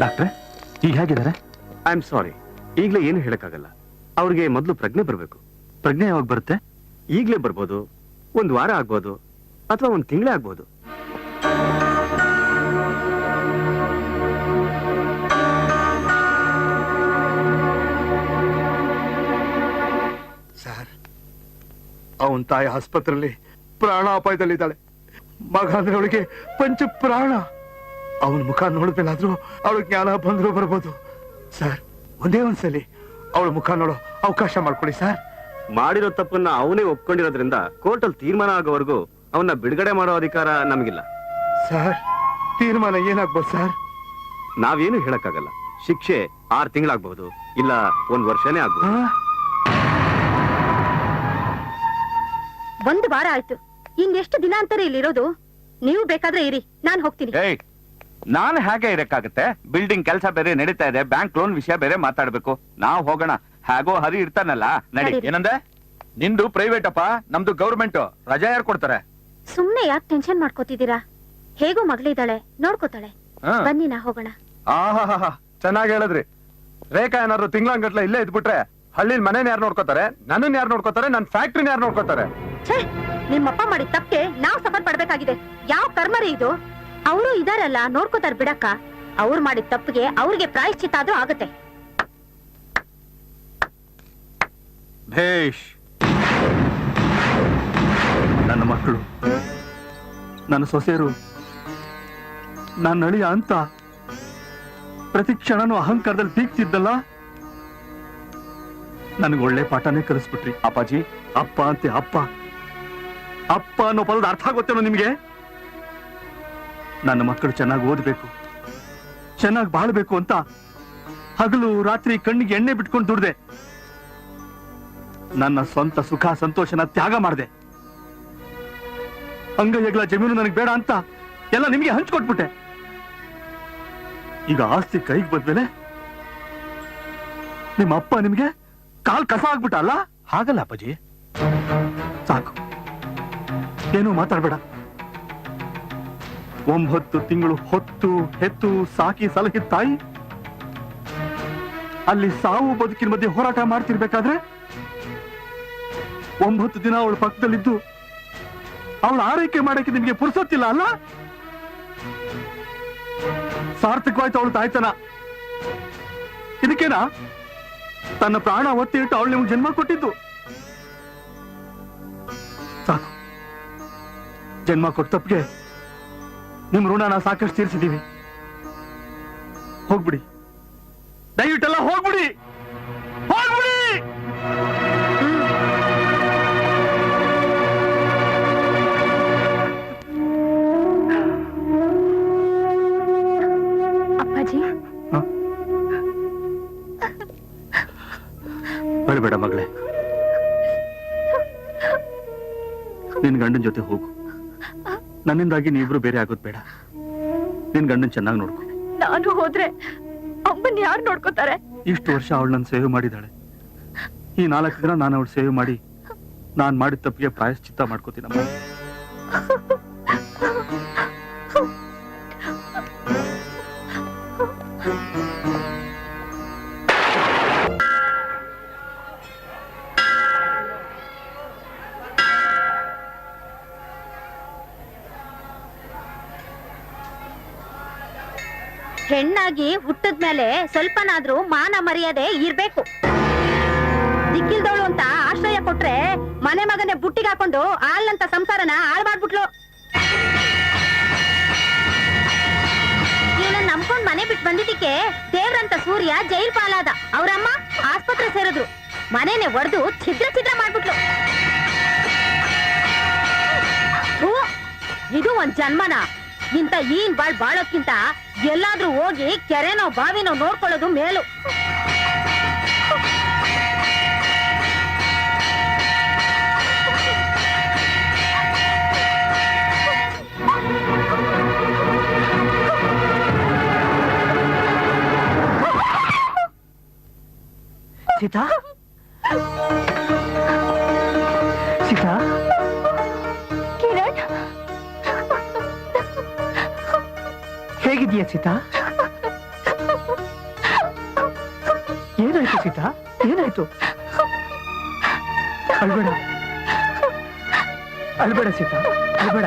ಡಾಕ್ಟ್ರೆ ಈಗ ಹೇಗಿದ್ದಾರೆ? ಐ ಆಮ್ ಸಾರಿ, ಈಗಲೇ ಏನು ಹೇಳಕ್ಕಾಗಲ್ಲ. ಅವ್ರಿಗೆ ಮೊದಲು ಪ್ರಜ್ಞೆ ಬರಬೇಕು. ಪ್ರಜ್ಞೆ ಯಾವಾಗ ಬರುತ್ತೆ? ಈಗಲೇ ಬರ್ಬೋದು, ಒಂದು ವಾರ ಆಗ್ಬೋದು, ಅಥವಾ ಒಂದು ತಿಂಗಳೇ ಆಗ್ಬೋದು. ಸರ್, ಅವನ್ ತಾಯಿ ಆಸ್ಪತ್ರೆಯಲ್ಲಿ ಪ್ರಾಣಾಪಾಯದಲ್ಲಿದ್ದಾಳೆ. ಮಗ ಅಂದ್ರೆ ಅವಳಿಗೆ ಪಂಚ ಪ್ರಾಣ. ಅವನ ಮುಖ ನೋಡಿದ್ಮೇಲಾದ್ರೂ ಅವಳು ಜ್ಞಾನ ಬಂದ್ರು ಬರ್ಬೋದು. ಸರ್, ಒಂದೇ ಒಂದ್ಸಲಿ ಅವಳ ಮುಖ ನೋಡೋ ಅವಕಾಶ ಮಾಡ್ಕೊಡಿ ಸರ್. ಮಾಡಿರೋ ತಪ್ಪನ್ನ ಅವನೇ ಒಪ್ಕೊಂಡಿರೋದ್ರಿಂದ ಕೋರ್ಟಲ್ಲಿ ತೀರ್ಮಾನ ಆಗೋವರೆಗೂ ಅವನ್ನ ಬಿಡುಗಡೆ ಮಾಡೋ ಅಧಿಕಾರ ನಮಗಿಲ್ಲ. ಸರ್, ತೀರ್ಮಾನ ಏನಾಗ್ಬೋದು ಸರ್? ನಾವೇನು ಹೇಳಕ್ಕಾಗಲ್ಲ. ಶಿಕ್ಷೆ 6 ತಿಂಗಳಾಗಬಹುದು, ಇಲ್ಲ 1 ವರ್ಷನೇ ಆಗ್ಬಹುದು. 1 ವಾರ ಆಯ್ತು. ಇನ್ನೆಷ್ಟು ದಿನ ಅಂತಾರೆ ಇಲ್ಲಿರೋದು? ನೀವು ಬೇಕಾದ್ರೆ ಇರಿ, ನಾನು ಹೋಗ್ತೀನಿ. ನಾನು ಹೇಗೆ ಇರಕ್ಕಾಗತ್ತೆ? ಬಿಲ್ಡಿಂಗ್ ಕೆಲಸ ಬೇರೆ ನಡೀತಾ ಇದೆ, ಬ್ಯಾಂಕ್ ಲೋನ್ ವಿಷಯ ಬೇರೆ ಮಾತಾಡ್ಬೇಕು. ನಾವು ಹೋಗೋಣ, ಹೇಗೋ ಹರಿ ಇರ್ತಾನಲ್ಲ. ನಡಿ. ಏನಂದೆ? ನಿಂದು ಪ್ರೈವೇಟ್ ಅಪ್ಪ, ನಮ್ದು ಗೌರ್ಮೆಂಟ್. ರಜಾ ಯಾರು ಕೊಡ್ತಾರೆ? ಸುಮ್ನೆ ಯಾಕೆ ಟೆನ್ಷನ್ ಮಾಡ್ಕೋತಿದ್ದೀರಾ? ಹೇಗೋ ಮಗಳಿದ್ದಾಳೆ, ನೋಡ್ಕೋತಾಳೆ. ಬನ್ನಿ, ನಾ ಹೋಗೋಣ. ಆಹಾ, ಚೆನ್ನಾಗಿ ಹೇಳಿದ್ರಿ. ರೇಖಾ ಏನಾದ್ರು ತಿಂಗಳಂಗಟ್ಲೆ ಇಲ್ಲೇ ಇದ್ಬಿಟ್ರೆ ಹಳ್ಳಿಲ್ ಮನೇನ್ ಯಾರು ನೋಡ್ಕೋತಾರೆ? ನನ್ನನ್ ಯಾರು ನೋಡ್ಕೋತಾರೆ? ನನ್ ಫ್ಯಾಕ್ಟ್ರಿನ ಯಾರು ನೋಡ್ಕೋತಾರೆ? ನಿಮ್ಮಪ್ಪ ಮಾಡಿದ ತಪ್ಪೆ ನಾವ್ ಸಫರ್ ಪಡ್ಬೇಕಾಗಿದೆ. ಯಾವ ಕರ್ಮರಿ ಇದು? ಅವರು ಇದಾರಲ್ಲ, ನೋಡ್ಕೋತಾರ ಬಿಡಕ್ಕ. ಅವ್ರು ಮಾಡಿದ ತಪ್ಪಿಗೆ ಅವ್ರಿಗೆ ಪ್ರಾಯಶ್ಚಿತ್ತ ಆದ್ರೂ ಆಗತ್ತೆ. ಭೇಷ್. ನನ್ನ ಮಕ್ಕಳು, ನನ್ನ ಸೊಸೆಯರು, ನನ್ನ ಅಳಿಯ ಅಂತ ಪ್ರತಿ ಕ್ಷಣನೂ ಅಹಂಕಾರದಲ್ಲಿ ಬೀಗ್ತಿದ್ದಲ್ಲ, ನನಗೆ ಒಳ್ಳೆ ಪಾಠನೇ ಕಲಿಸ್ಬಿಟ್ರಿ. ಅಪ್ಪಾಜಿ, ಅಪ್ಪ ಅಂತೆ ಅಪ್ಪ. ಅಪ್ಪ ಅನ್ನೋ ಪದದ ಅರ್ಥ ಗೊತ್ತೇನೋ ನಿಮ್ಗೆ? ನನ್ನ ಮಕ್ಕಳು ಚೆನ್ನಾಗಿ ಓದ್ಬೇಕು, ಚೆನ್ನಾಗಿ ಬಾಳ್ಬೇಕು ಅಂತ ಹಗಲು ರಾತ್ರಿ ಕಣ್ಣಿಗೆ ಎಣ್ಣೆ ಬಿಟ್ಕೊಂಡು ದುಡ್ದೆ. ನನ್ನ ಸ್ವಂತ ಸುಖ ಸಂತೋಷನ ತ್ಯಾಗ ಮಾಡಿದೆ. ಅಂಗೈಗಳ ಜಮೀನು ನನಗೆ ಬೇಡ ಅಂತ ಎಲ್ಲ ನಿಮ್ಗೆ ಹಂಚ್ಕೊಟ್ಬಿಟ್ಟೆ. ಈಗ ಆಸ್ತಿ ಕೈಗೆ ಬಂದ್ಮೇಲೆ ನಿಮ್ಮ ಅಪ್ಪ ನಿಮ್ಗೆ ಕಾಲ್ ಕಸ ಆಗ್ಬಿಟ್ಟ ಅಲ್ಲ? ಹಾಗಲ್ಲ ಅಪ್ಪಾಜಿ, ಸಾಕು, ಏನೂ ಮಾತಾಡ್ಬೇಡ. 9 ತಿಂಗಳು ಹೊತ್ತು ಹೆತ್ತು ಸಾಕಿ ಸಲಹಿದ ತಾಯಿ ಅಲ್ಲಿ ಸಾವು ಬದುಕಿನ ಮಧ್ಯೆ ಹೋರಾಟ ಮಾಡ್ತಿರ್ಬೇಕಾದ್ರೆ 9 ದಿನ ಅವಳ ಪಕ್ಕದಲ್ಲಿದ್ದು ಅವಳ ಆರೈಕೆ ಮಾಡಕ್ಕೆ ನಿಮ್ಗೆ ಪುರ್ಸೊತ್ತಿಲ್ಲ ಅಲ್ಲ? ಸಾರ್ಥಕವಾಯ್ತು ಅವಳು ತಾಯ್ತನ. ಇದಕ್ಕೇನಾ ತನ್ನ ಪ್ರಾಣ ಒತ್ತಿ ಇಟ್ಟು ಅವಳು ನಿಮ್ಗೆ ಜನ್ಮ ಕೊಟ್ಟಿದ್ದು? ಸಾಕು, ಜನ್ಮ ಕೊಟ್ಟ ತಪ್ಪಿಗೆ ನಿಮ್ ಋಣನ ಸಾಕಷ್ಟು ತೀರಿಸಿದೀವಿ. ಹೋಗ್ಬಿಡಿ, ದಯವಿಟ್ಟೆಲ್ಲ ಹೋಗ್ಬಿಡಿ, ಹೋಗ್ಬಿಡಿ. ಅಪ್ಪಾಜಿ, ಬರಬೇಡ ಮಗಳೇ, ನಿನ್ ಗಂಡನ ಜೊತೆ ಹೋಗು. ನನ್ನಿಂದಾಗಿ ನೀವಿಬ್ರು ಬೇರೆ ಆಗೋದ್ ಬೇಡ. ನಿನ್ ಗಂಡನ್ ಚೆನ್ನಾಗಿ ನೋಡ್ಕೊ. ನಾನು ಹೋದ್ರೆ ಅಮ್ಮನ್ ಯಾರು ನೋಡ್ಕೋತಾರೆ? ಇಷ್ಟು ವರ್ಷ ಅವಳು ನನ್ನ ಸೇವೆ ಮಾಡಿದಾಳೆ. ಈ 4 ದಿನ ನಾನು ಅವಳು ಸೇವೆ ಮಾಡಿ ನಾನ್ ಮಾಡಿದ ತಪ್ಪಿಗೆ ಪ್ರಾಯಶ್ಚಿತ್ತ ಮಾಡ್ಕೋತೀನಮ್ಮ. ಹೆಣ್ಣಾಗಿ ಹುಟ್ಟದ್ಮೇಲೆ ಸ್ವಲ್ಪನಾದ್ರೂ ಮಾನ ಮರ್ಯಾದೆ ಇರ್ಬೇಕು. ದಿಕ್ಕಿಲ್ದವಳು ಅಂತ ಆಶ್ರಯ ಕೊಟ್ರೆ ಮನೆ ಮಗನೇ ಬುಟ್ಟಿಗೆ ಹಾಕೊಂಡು ಆಳ್ನಂತ ಸಂಸಾರನ ಹಾಳು ಮಾಡ್ಬಿಟ್ಲು. ಇವಳನ್ನ ನಂಬ್ಕೊಂಡ್ ಮನೆ ಬಿಟ್ಟು ಬಂದಿದ್ದಕ್ಕೆ ದೇವ್ರಂತ ಸೂರ್ಯ ಜೈಲ್ ಪಾಲಾದ. ಅವ್ರಮ್ಮ ಆಸ್ಪತ್ರೆ ಸೇರಿದ್ರು. ಮನೆನೆ ಒಡೆದು ಛಿದ್ರ ಛಿದ್ರ ಮಾಡ್ಬಿಟ್ಲು. ಇದು ಒಂದ್ ಜನ್ಮನ? ಇಂತ ಈನ್ ಬಾಳೋಕ್ಕಿಂತ ಎಲ್ಲಾದ್ರೂ ಹೋಗಿ ಕೆರೆನೋ ಬಾವಿನೋ ನೋಡ್ಕೊಳ್ಳೋದು ಮೇಲು. ಸೀತಾ, ಸೀತಾ, ಕಿರಣ್, ಹೇಗಿದೀಯ ಸೀತಾ? ಏನಾಯ್ತು ಸೀತಾ, ಏನಾಯ್ತು? ಅಳ್ಬೇಡ, ಅಳ್ಬೇಡ ಸೀತಾ, ಅಳ್ಬೇಡ.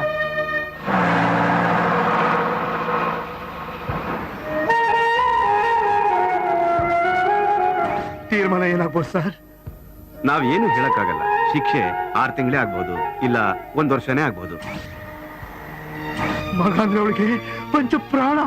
ತೀರ್ಮಾನ ಏನಾಗ್ಬೋದು ಸರ್? ನಾವೇನು ಹೇಳಕ್ಕಾಗಲ್ಲ. ಶಿಕ್ಷೆ 6 ತಿಂಗಳೇ ಆಗ್ಬೋದು, ಇಲ್ಲ 1 ವರ್ಷನೇ ಆಗ್ಬೋದು. ಮಗ ಅಂದ್ರೆ ಅವಳಿಗೆ ಪಂಚ ಪ್ರಾಣ.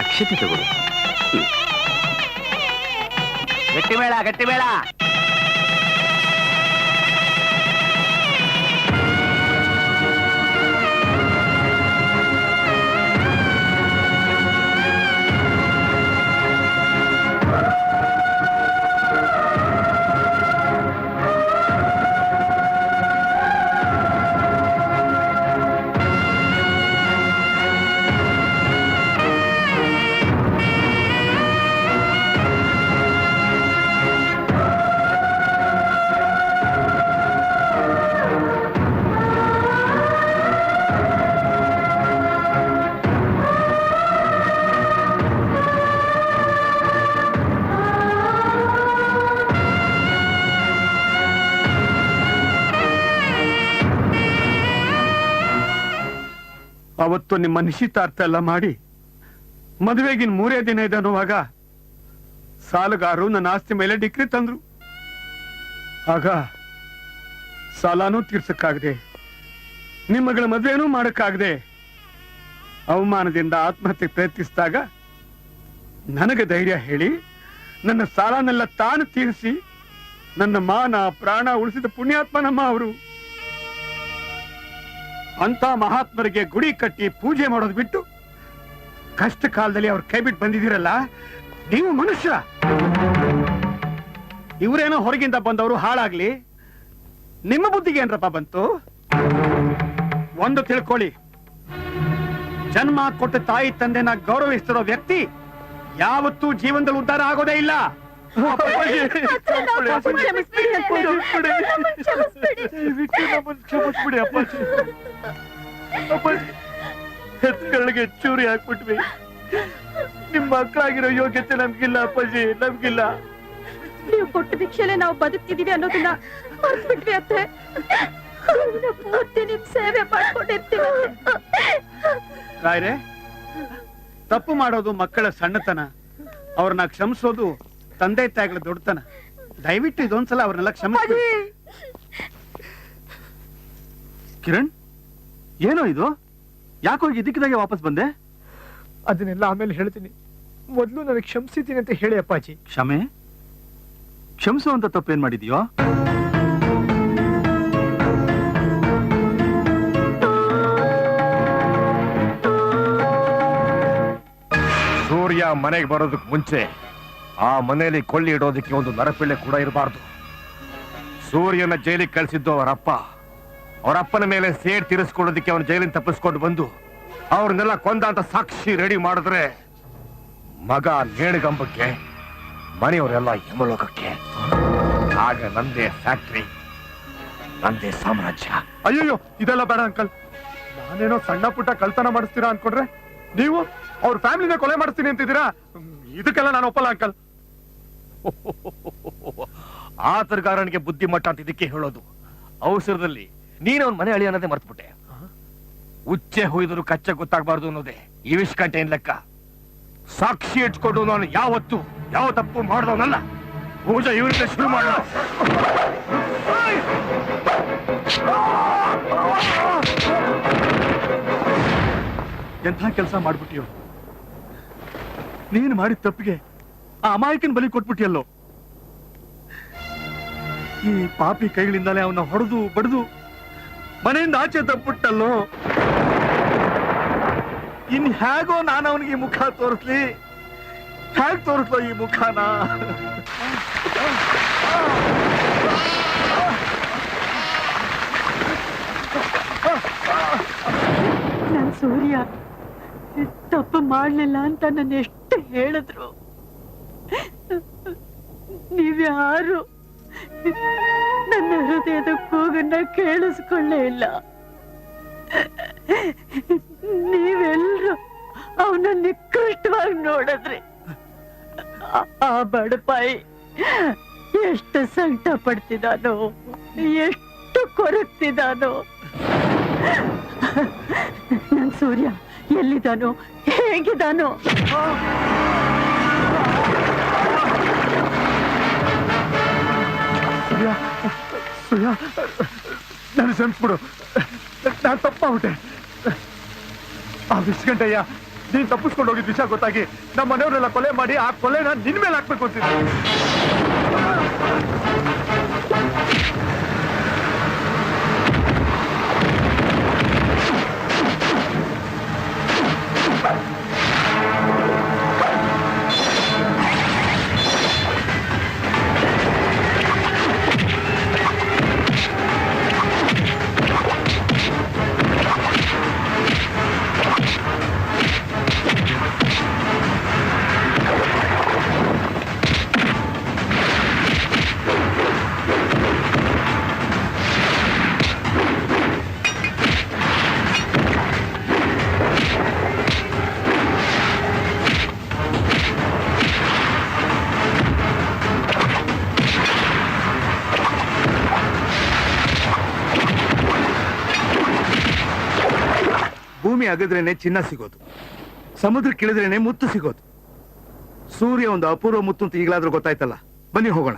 ಅಕ್ಷತೆ ತಗೊಳ್ಳಿ. ಗಟ್ಟಿ ಬೇಡ, ಗಟ್ಟಿ ಬೇಡ. ಅವತ್ತು ನಿಮ್ಮ ನಿಶ್ಚಿತಾರ್ಥ ಎಲ್ಲ ಮಾಡಿ ಮದುವೆಗಿನ್ 3 ದಿನ ಇದೆ ಅನ್ನುವಾಗ ಸಾಲಗಾರರು ನನ್ನ ಆಸ್ತಿ ಮೇಲೆ ಡಿಕ್ರಿ ತಂದ್ರು. ಆಗ ಸಾಲಾನೂ ತೀರ್ಸಕ್ಕಾಗದೆ, ನಿಮ್ಮಗಳ ಮದುವೆನೂ ಮಾಡಕ್ಕಾಗದೆ ಅವಮಾನದಿಂದ ಆತ್ಮಹತ್ಯೆ ಪ್ರಯತ್ನಿಸಿದಾಗ ನನಗೆ ಧೈರ್ಯ ಹೇಳಿ ನನ್ನ ಸಾಲನೆಲ್ಲ ತಾನು ತೀರಿಸಿ ನನ್ನ ಮಾನ ಪ್ರಾಣ ಉಳಿಸಿದ ಪುಣ್ಯಾತ್ಮನಮ್ಮ ಅವರು. ಅಂತ ಮಹಾತ್ಮರಿಗೆ ಗುಡಿ ಕಟ್ಟಿ ಪೂಜೆ ಮಾಡೋದು ಬಿಟ್ಟು ಕಷ್ಟ ಕಾಲದಲ್ಲಿ ಅವ್ರ ಕೈ ಬಿಟ್ಟು ಬಂದಿದ್ದೀರಲ್ಲ, ನೀವು ಮನುಷ್ಯ. ಇವರೇನೋ ಹೊರಗಿಂದ ಬಂದವರು ಹಾಳಾಗ್ಲಿ, ನಿಮ್ಮ ಬುದ್ಧಿಗೆ ಏನ್ರಪ್ಪ ಬಂತು? ಒಂದು ತಿಳ್ಕೊಳ್ಳಿ, ಜನ್ಮ ಕೊಟ್ಟ ತಾಯಿ ತಂದೆನ ಗೌರವಿಸ್ತಿರೋ ವ್ಯಕ್ತಿ ಯಾವತ್ತೂ ಜೀವನದಲ್ಲಿ ಉದ್ಧಾರ ಆಗೋದೇ ಇಲ್ಲ. ಕ್ಷಮಿಸ್ಬಿಡಿ ಅಪ್ಪಾಜಿ. ಅಪ್ಪಾಜಿ, ಹೆತ್ಗಳಿಗೆ ಚೂರಿ ಹಾಕ್ಬಿಟ್ವಿ. ನಿಮ್ ಮಕ್ಕಳಾಗಿರೋ ಯೋಗ್ಯತೆ ನಮ್ಗಿಲ್ಲ ಅಪ್ಪಾಜಿ, ನಮ್ಗಿಲ್ಲ. ನೀವು ಕೊಟ್ಟ ಭಿಕ್ಷೆಲೆ ನಾವು ಬದುಕ್ತಿದೀವಿ ಅನ್ನೋದನ್ನ ಮರ್ತ್ಬಿಟ್ವಿ ಅತ್ತೆ. ಪೂರ್ತಿ ನಿಮ್ ಸೇವೆ ಮಾಡ್ಕೊಂಡಿರ್ತೀವಿ. ರಾಯ್ರೆ, ತಪ್ಪು ಮಾಡೋದು ಮಕ್ಕಳ ಸಣ್ಣತನ, ಅವ್ರನ್ನ ಕ್ಷಮಿಸೋದು ತಂದೆ ತಾಯಿಗಳ ದೊಡ್ಡತನ. ದಯವಿಟ್ಟು ಇದೊಂದ್ಸಲ ಅವ್ರನ್ನೆಲ್ಲ ಕ್ಷಮಿಸಿ. ಕಿರಣ್, ಏನೋ ಇದು? ಯಾಕೋ ಇದಕ್ಕಿದಾಗೆ ವಾಪಸ್ ಬಂದೆ? ಅದನ್ನೆಲ್ಲ ಆಮೇಲೆ ಹೇಳ್ತೀನಿ, ಮೊದಲು ನನಗೆ ಕ್ಷಮಿಸಿದ್ದೀನಿ ಅಂತ ಹೇಳಿ ಅಪ್ಪಾಜಿ. ಕ್ಷಮೆ? ಕ್ಷಮಿಸುವಂತ ತಪ್ಪೇನ್ ಮಾಡಿದ್ಯೋ? ಸೂರ್ಯ ಮನೆಗೆ ಬರೋದಕ್ಕೆ ಮುಂಚೆ ಆ ಮನೆಯಲ್ಲಿ ಕೊಳ್ಳಿ ಇಡೋದಕ್ಕೆ ಒಂದು ನರಪಿಳ್ಳೆ ಕೂಡ ಇರಬಾರ್ದು. ಸೂರ್ಯನ ಜೈಲಿಗೆ ಕಳಿಸಿದ್ದು ಅವರಪ್ಪನ ಮೇಲೆ ಸೇಡ್ ತೀರಿಸ್ಕೊಳ್ಳೋದಕ್ಕೆ ಅವನ ಜೈಲಿನ ತಪ್ಪಿಸ್ಕೊಂಡು ಬಂದು ಅವ್ರನ್ನೆಲ್ಲ ಕೊಂದ ಅಂತ ಸಾಕ್ಷಿ ರೆಡಿ ಮಾಡಿದ್ರೆ ಮಗ ನೇಣಿಗಂಬಕ್ಕೆ, ಮನೆಯವರೆಲ್ಲ ಯಮಲೋಕಕ್ಕೆ. ಆಗ ನಂದೇ ಫ್ಯಾಕ್ಟ್ರಿ, ನಂದೇ ಸಾಮ್ರಾಜ್ಯ. ಅಯ್ಯೋ, ಇದೆಲ್ಲ ಬೇಡ ಅಂಕಲ್. ನಾನೇನೋ ಸಣ್ಣ ಪುಟ್ಟ ಕಳ್ತನ ಮಾಡಿಸ್ತೀರಾ ಅನ್ಕೊಂಡ್ರೆ ನೀವು ಅವ್ರ ಫ್ಯಾಮಿಲಿನ ಕೊಲೆ ಮಾಡಿಸ್ತೀನಿ ಅಂತಿದ್ದೀರಾ. ಇದಕ್ಕೆಲ್ಲ ನಾನು ಒಪ್ಪಲ್ಲ ಅಂಕಲ್. ಆತರಗಾರನಿಗೆ ಬುದ್ಧಿ ಮಟ್ಟ ಅಂತ ಇದಕ್ಕೆ ಹೇಳೋದು. ಅವಸರದಲ್ಲಿ ನೀನು ಅವನ ಮನೆ ಅಳಿ ಅನ್ನೋದೇ ಮರ್ತ್ಬಿಟ್ಟೆ. ಉಚ್ಚೆ ಹೊಯ್ದರು ಕಚ್ಚೆ ಗೊತ್ತಾಗಬಾರ್ದು ಅನ್ನೋದೇ ಈ ವಿಷ್ಕಂಠೆ ಏನ್ ಲೆಕ್ಕ. ಸಾಕ್ಷಿ ಇಟ್ಕೊಂಡು ನಾನು ಯಾವತ್ತು ಯಾವ ತಪ್ಪು ಮಾಡಿದವನಲ್ಲ. ಪೂಜಾ ಇವರಿಂದ ಶುರು ಮಾಡ. ಎಂಥ ಕೆಲಸ ಮಾಡ್ಬಿಟ್ಟಿಯೋ ನೀನು ಮಾಡಿದ ತಪ್ಪಿಗೆ ಆ ಅಮಾಯಕನ ಬಲಿ ಕೊಟ್ಬಿಟ್ಟಿಯಲ್ಲೋ. ಈ ಪಾಪಿ ಕೈಗಳಿಂದಲೇ ಅವನ್ನ ಹೊಡೆದು ಬಡಿದು ಮನೆಯಿಂದ ಆಚೆ ತಪ್ಪಿಟ್ಟಲ್ಲೋ. ಇನ್ ಹೇಗೋ ನಾನು ಅವನಿಗೆ ಮುಖ ತೋರಿಸ್ಲಿ, ಹೇಗ್ ತೋರಿಸ್ಲೋ ಈ ಮುಖನ? ನನ್ ಸೂರ್ಯ ತಪ್ಪು ಮಾಡ್ಲಿಲ್ಲ ಅಂತ ನನ್ನ ಎಷ್ಟು ಹೇಳಿದ್ರು ನೀವ್ಯಾರು ನನ್ನ ಹೃದಯದ ಕೂಗನ್ನ ಕೇಳಿಸ್ಕೊಳ್ಳೇ ಇಲ್ಲ. ನೀವೆಲ್ರು ಅವನ ನಿಕೃಷ್ಟವಾಗಿ ನೋಡಿದ್ರಿ. ಆ ಬಡಪಾಯಿ ಎಷ್ಟು ಸಂಕಟ ಪಡ್ತಿದ್ದಾನೋ, ಎಷ್ಟು ಕೊರಗ್ತಿದ್ದಾನೋ. ನನ್ ಸೂರ್ಯ ಎಲ್ಲಿದ್ದಾನೋ, ಹೇಗಿದ್ದಾನೋ? ಸೂರ್ಯ ನಾನು ಕ್ಷಮಿಸ್ಬಿಡು, ನಾನು ತಪ್ಪಾಗ್ಬಿಟ್ಟೆ. ಆ ವಿಶ್ಗಂಟಯ್ಯ ನೀನ್ ತಪ್ಪಿಸ್ಕೊಂಡು ಹೋಗಿದ್ ವಿಷಯ ಗೊತ್ತಾಗಿ ನಮ್ಮ ಮನೆಯವರೆಲ್ಲ ಕೊಲೆ ಮಾಡಿ ಆ ಕೊಲೆನ ನಿನ್ ಮೇಲೆ ಹಾಕ್ಬೇಕು ಅಂತಿದ್ದೆ. ಭೂಮಿ ಅಗದ್ರೇನೆ ಚಿನ್ನ ಸಿಗೋದು, ಸಮುದ್ರಕ್ಕೆ ಇಳಿದ್ರೇನೆ ಮುತ್ತು ಸಿಗೋದು. ಸೂರ್ಯ ಒಂದು ಅಪೂರ್ವ ಮುತ್ತು ಅಂತ ಈಗಲಾದ್ರೂ ಗೊತ್ತಾಯ್ತಲ್ಲ. ಬನ್ನಿ ಹೋಗೋಣ.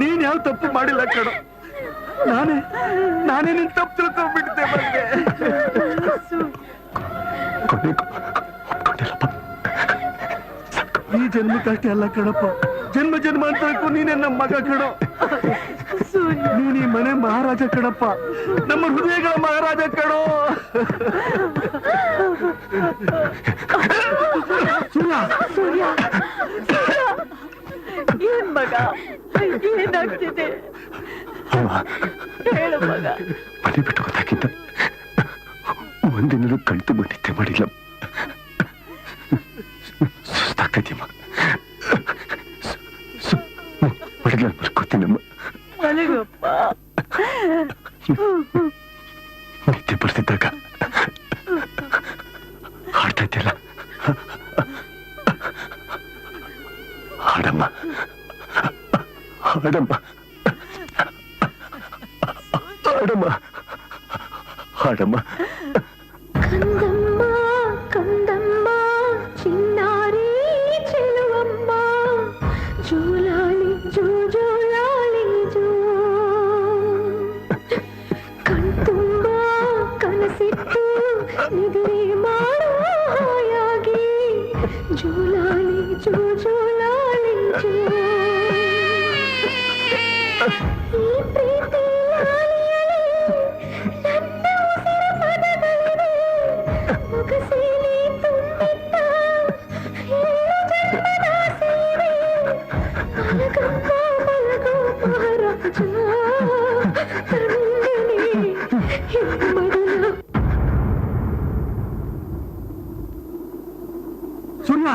ನೀನ್ ಯಾವ ತಪ್ಪು ಮಾಡಿಲ್ಲ ಕಣೋ. ನಾನೇ ನಿನ್ ತಪ್ಪು ತಿಳ್ಕೊಂಡ್ಬಿಟ್ಟಿದ್ದೆ ಮಗನೇ. ಈ ಜನ್ಮಕ್ಕಷ್ಟೇ ಅಲ್ಲ ಕಣಪ್ಪ, ಜನ್ಮ ಜನ್ಮಾಂತರಕ್ಕೂ ನೀನೇ ನಮ್ಮ ಮಗ ಕಣೋ. ನೀನ್ ಈ ಮನೆ ಮಹಾರಾಜ ಕಣಪ್ಪ, ನಮ್ಮ ಹೃದಯಗಳ ಮಹಾರಾಜ ಕಣೋ. ಸೂರ್ಯ ಏನ್ ಮಗ, ಏನಾಗ್ತಿದೆ ಹೇಳು ಮಗ. ಮನೆ ಬಿಟ್ಟು ಗೊತ್ತಾಗಿದ್ದ ಒಂದಿನೂ ಕಣ್ತು ಬಂದಿದ್ದೆ ಮಾಡಿಲ್ಲ. ಸುಸ್ತಾಗ್ತೈತಿಯಮ್ಮ, ಹೊಡೆದ ಬರ್ಕೋತೀನಮ್ಮ. ಮಲಗಪ್ಪ. ನಿದ್ದೆ ಬರ್ತಿದ್ದಾಗ ಹಾಡ್ತಾ ಇದ್ದಿಲ್ಲ. ಹಾಡಮ್ಮ ಹಾಡಮ್ಮ ಹಾಡಮ್ಮ ಹಾಡಮ್ಮ. ಕಂದಮ್ಮ ಕಂದಮ್ಮ ಚಿನ್ನಾರಿ ಚೆಲುವಮ್ಮ ಜೋಲಾಲಿ ಜೋ ಜೋಲಾಲಿ ಜೋ ಕಣ್ತುಂಬ ಕನಸಿಟ್ಟು ನಿದ್ರೆ ಮಾಡೋ ಹಾಯಾಗಿ ಜೋಲಾಲಿ ಜೋ ಜೋಲಾಲಿ ಜೋ. ಈ ಪ್ರೀತಿ ಲಾಲಿಯಲಿ ನನ್ನ ಉಸಿರ ಪದಗಳಿವೆ ಮುಗಸೇಲಿ ತುಂಬಿಟ್ಟ ಏಳು ಜನ್ಮದ ಸೇವೆ. ಮಲಗಪ್ಪ ಮಲಗೋ ಮಹಾರಾಜ ತಂದನೆ ಮೊದಲ. ಸೂರ್ಯ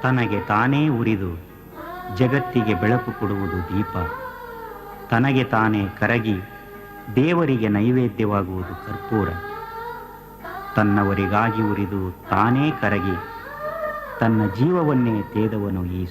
ತನಗೆ ತಾನೇ ಉರಿದು ಜಗತ್ತಿಗೆ ಬೆಳಕು ಕೊಡುವುದು ದೀಪ. ತನಗೆ ತಾನೇ ಕರಗಿ ದೇವರಿಗೆ ನೈವೇದ್ಯವಾಗುವುದು ಕರ್ಪೂರ. ತನ್ನವರಿಗಾಗಿ ಉರಿದು ತಾನೇ ಕರಗಿ ತನ್ನ ಜೀವವನ್ನೇ ತೇದವನು ಈ